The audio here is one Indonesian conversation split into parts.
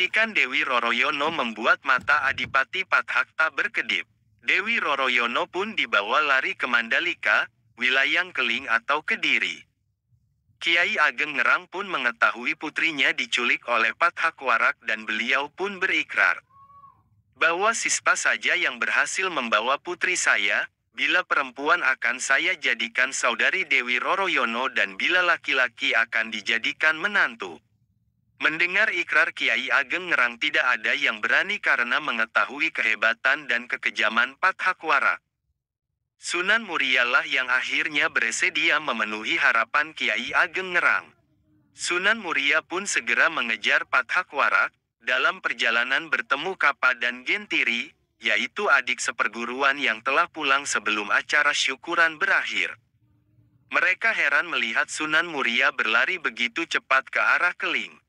Kecetikan Dewi Roroyono membuat mata Adipati Padhakta berkedip. Dewi Roroyono pun dibawa lari ke Mandalika, wilayah Keling atau Kediri. Kiai Ageng Ngerang pun mengetahui putrinya diculik oleh Padhakwarak dan beliau pun berikrar bahwa Sispa saja yang berhasil membawa putri saya, bila perempuan akan saya jadikan saudari Dewi Roroyono dan bila laki-laki akan dijadikan menantu. Mendengar ikrar Kiai Ageng Ngerang tidak ada yang berani karena mengetahui kehebatan dan kekejaman Padhakwarak. Sunan Murialah yang akhirnya bersedia memenuhi harapan Kiai Ageng Ngerang. Sunan Muria pun segera mengejar Padhakwarak. Dalam perjalanan bertemu Kapa dan Gentiri, yaitu adik seperguruan yang telah pulang sebelum acara syukuran berakhir. Mereka heran melihat Sunan Muria berlari begitu cepat ke arah Keling.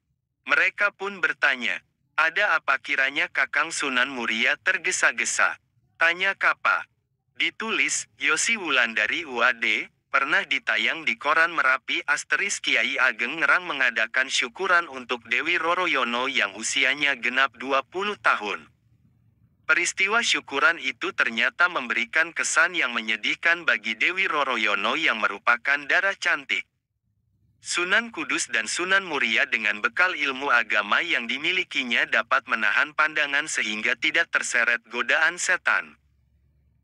Mereka pun bertanya, "Ada apa kiranya Kakang Sunan Muria tergesa-gesa?" Tanya Kapa. Ditulis, Yosi Wulandari UAD, pernah ditayang di koran Merapi * Kiai Ageng Ngerang mengadakan syukuran untuk Dewi Roroyono yang usianya genap 20 tahun. Peristiwa syukuran itu ternyata memberikan kesan yang menyedihkan bagi Dewi Roroyono yang merupakan darah cantik. Sunan Kudus dan Sunan Muria dengan bekal ilmu agama yang dimilikinya dapat menahan pandangan sehingga tidak terseret godaan setan.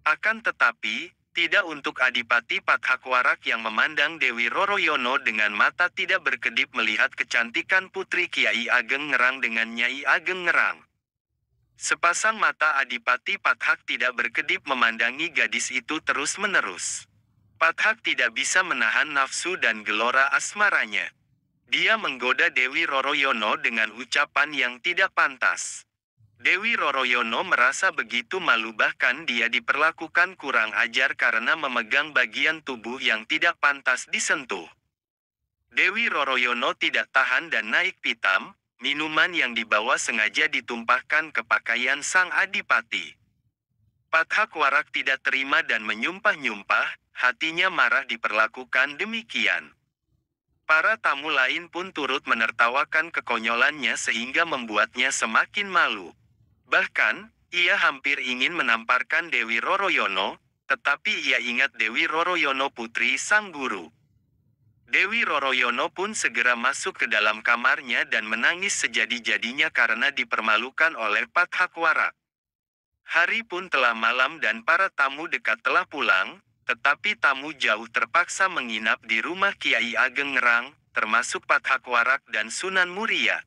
Akan tetapi, tidak untuk Adipati Padhakwarak yang memandang Dewi Roroyono dengan mata tidak berkedip melihat kecantikan putri Kiai Ageng Ngerang dengan Nyai Ageng Ngerang. Sepasang mata Adipati Padhak tidak berkedip memandangi gadis itu terus-menerus. Padhak tidak bisa menahan nafsu dan gelora asmaranya. Dia menggoda Dewi Roroyono dengan ucapan yang tidak pantas. Dewi Roroyono merasa begitu malu bahkan dia diperlakukan kurang ajar karena memegang bagian tubuh yang tidak pantas disentuh. Dewi Roroyono tidak tahan dan naik pitam, minuman yang dibawa sengaja ditumpahkan ke pakaian sang adipati. Padhakwarak tidak terima dan menyumpah-nyumpah, hatinya marah diperlakukan demikian. Para tamu lain pun turut menertawakan kekonyolannya sehingga membuatnya semakin malu. Bahkan, ia hampir ingin menamparkan Dewi Roroyono, tetapi ia ingat Dewi Roroyono putri sang guru. Dewi Roroyono pun segera masuk ke dalam kamarnya dan menangis sejadi-jadinya karena dipermalukan oleh Padhakwarak. Hari pun telah malam dan para tamu dekat telah pulang, tetapi tamu jauh terpaksa menginap di rumah Kiai Ageng Ngerang, termasuk Padhakwarak dan Sunan Muria.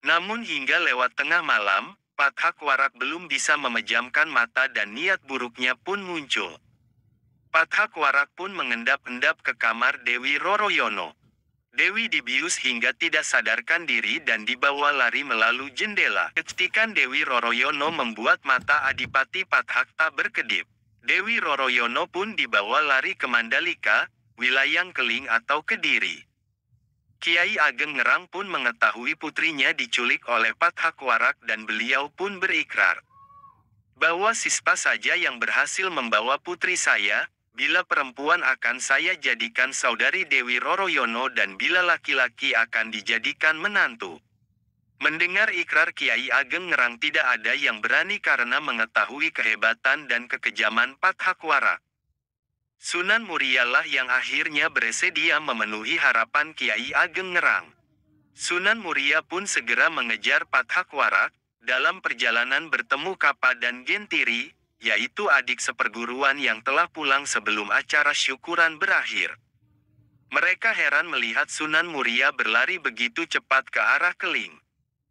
Namun hingga lewat tengah malam, Padhakwarak belum bisa memejamkan mata dan niat buruknya pun muncul. Padhakwarak pun mengendap-endap ke kamar Dewi Roroyono. Dewi dibius hingga tidak sadarkan diri dan dibawa lari melalui jendela. Kecetikan Dewi Roroyono membuat mata Adipati Padhakta berkedip. Dewi Roroyono pun dibawa lari ke Mandalika, wilayah Keling atau Kediri. Kiai Ageng Ngerang pun mengetahui putrinya diculik oleh Padhakwarak dan beliau pun berikrar bahwa Sispa saja yang berhasil membawa putri saya, bila perempuan akan saya jadikan saudari Dewi Roroyono dan bila laki-laki akan dijadikan menantu. Mendengar ikrar Kiai Ageng Ngerang tidak ada yang berani karena mengetahui kehebatan dan kekejaman Padhakwarak. Sunan Murialah yang akhirnya bersedia memenuhi harapan Kiai Ageng Ngerang. Sunan Muria pun segera mengejar Padhakwarak. Dalam perjalanan bertemu Kapa dan Gentiri, yaitu adik seperguruan yang telah pulang sebelum acara syukuran berakhir. Mereka heran melihat Sunan Muria berlari begitu cepat ke arah Keling.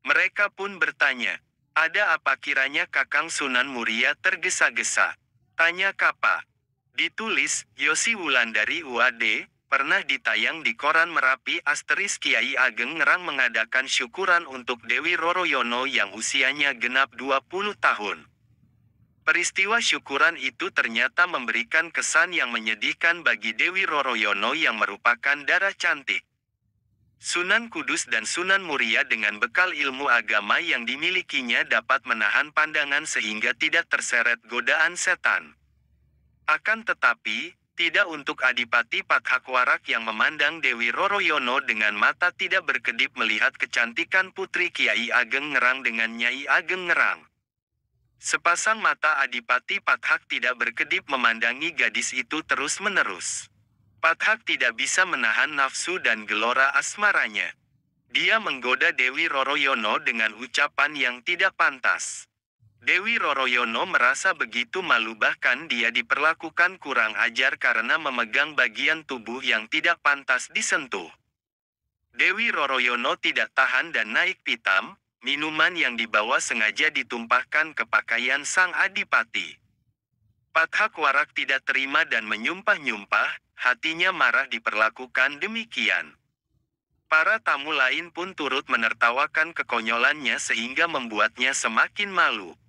Mereka pun bertanya, "Ada apa kiranya Kakang Sunan Muria tergesa-gesa?" Tanya Kapa. Ditulis, Yosi Wulandari UAD, pernah ditayang di koran Merapi * Kiai Ageng Ngerang mengadakan syukuran untuk Dewi Roroyono yang usianya genap 20 tahun. Peristiwa syukuran itu ternyata memberikan kesan yang menyedihkan bagi Dewi Roroyono yang merupakan darah cantik. Sunan Kudus dan Sunan Muria dengan bekal ilmu agama yang dimilikinya dapat menahan pandangan sehingga tidak terseret godaan setan. Akan tetapi, Tidak untuk Adipati Pathakwarak yang memandang Dewi Roroyono dengan mata tidak berkedip melihat kecantikan putri Kiai Ageng Ngerang dengan Nyai Ageng Ngerang. Sepasang mata Adipati Pathak tidak berkedip memandangi gadis itu terus-menerus. Pathak tidak bisa menahan nafsu dan gelora asmaranya. Dia menggoda Dewi Roroyono dengan ucapan yang tidak pantas. Dewi Roroyono merasa begitu malu, bahkan dia diperlakukan kurang ajar karena memegang bagian tubuh yang tidak pantas disentuh. Dewi Roroyono tidak tahan dan naik pitam, minuman yang dibawa sengaja ditumpahkan ke pakaian sang adipati. Pathakwarak tidak terima dan menyumpah-nyumpah, hatinya marah diperlakukan demikian. Para tamu lain pun turut menertawakan kekonyolannya sehingga membuatnya semakin malu.